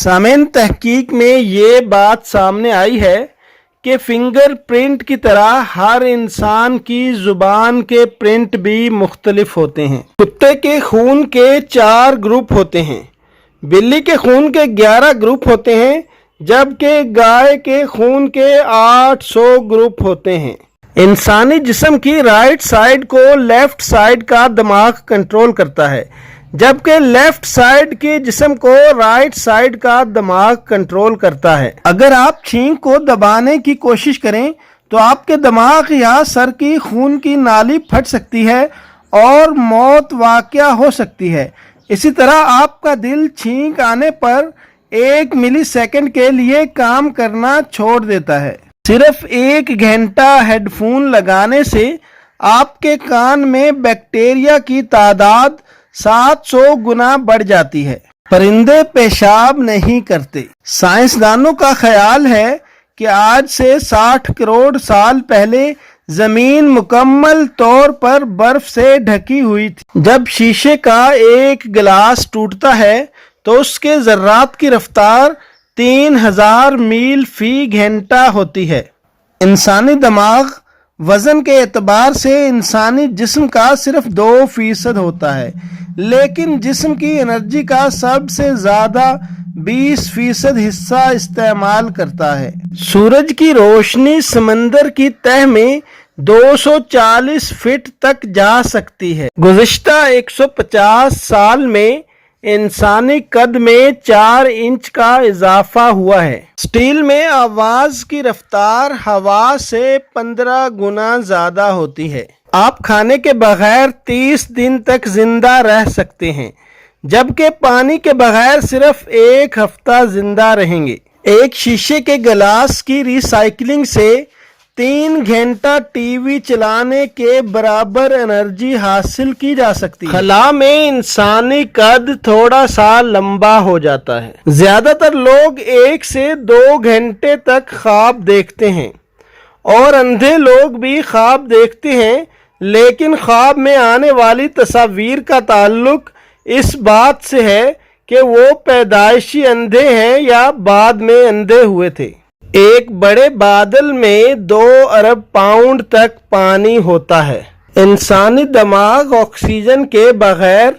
سامعین، تحقیق میں یہ بات سامنے آئی ہے کہ فنگر پرنٹ کی طرح ہر انسان کی زبان کے پرنٹ بھی مختلف ہوتے ہیں۔ کتے کے خون کے 4 گروپ ہوتے ہیں، بلی کے خون کے 11 گروپ ہوتے ہیں، جبکہ گائے کے خون کے 800 گروپ ہوتے ہیں۔ انسانی جسم کی رائٹ سائیڈ کو لیفٹ سائیڈ کا دماغ کنٹرول کرتا ہے، جبکہ لیفٹ سائیڈ کے جسم کو رائٹ سائیڈ کا دماغ کنٹرول کرتا ہے۔ اگر آپ چھینک کو دبانے کی کوشش کریں تو آپ کے دماغ یا سر کی خون کی نالی پھٹ سکتی ہے اور موت واقع ہو سکتی ہے۔ اسی طرح آپ کا دل چھینک آنے پر 1 ملی سیکنڈ کے لیے کام کرنا چھوڑ دیتا ہے۔ صرف 1 گھنٹہ ہیڈ فون لگانے سے آپ کے کان میں بیکٹیریا کی تعداد 700 گنا بڑھ جاتی ہے۔ پرندے پیشاب نہیں کرتے۔ سائنسدانوں کا خیال ہے کہ آج سے 60 کروڑ سال پہلے زمین مکمل طور پر برف سے ڈھکی ہوئی تھی۔ جب شیشے کا ایک گلاس ٹوٹتا ہے تو اس کے ذرات کی رفتار 3000 میل فی گھنٹہ ہوتی ہے۔ انسانی دماغ وزن کے اعتبار سے انسانی جسم کا صرف 2% ہوتا ہے، لیکن جسم کی انرجی کا سب سے زیادہ 20% حصہ استعمال کرتا ہے۔ سورج کی روشنی سمندر کی تہہ میں 240 فٹ تک جا سکتی ہے۔ گزشتہ 150 سال میں انسانی قد میں 4 انچ کا اضافہ ہوا ہے۔ سٹیل میں آواز کی رفتار ہوا سے 15 گنا زیادہ ہوتی ہے۔ آپ کھانے کے بغیر 30 دن تک زندہ رہ سکتے ہیں، جبکہ پانی کے بغیر صرف 1 ہفتہ زندہ رہیں گے۔ ایک شیشے کے گلاس کی ری سائیکلنگ سے 3 گھنٹہ ٹی وی چلانے کے برابر انرجی حاصل کی جا سکتی ہے۔ خلا میں انسانی قد تھوڑا سا لمبا ہو جاتا ہے۔ زیادہ تر لوگ 1 سے 2 گھنٹے تک خواب دیکھتے ہیں، اور اندھے لوگ بھی خواب دیکھتے ہیں، لیکن خواب میں آنے والی تصاویر کا تعلق اس بات سے ہے کہ وہ پیدائشی اندھے ہیں یا بعد میں اندھے ہوئے تھے۔ ایک بڑے بادل میں 2 ارب پاؤنڈ تک پانی ہوتا ہے۔ انسانی دماغ آکسیجن کے بغیر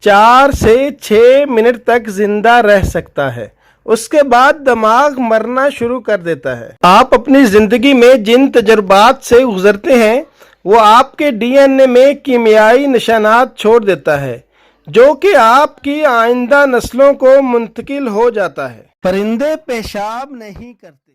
4 سے 6 منٹ تک زندہ رہ سکتا ہے، اس کے بعد دماغ مرنا شروع کر دیتا ہے۔ آپ اپنی زندگی میں جن تجربات سے گزرتے ہیں وہ آپ کے ڈی این اے میں کیمیائی نشانات چھوڑ دیتا ہے، جو کہ آپ کی آئندہ نسلوں کو منتقل ہو جاتا ہے۔ پرندے پیشاب نہیں کرتے۔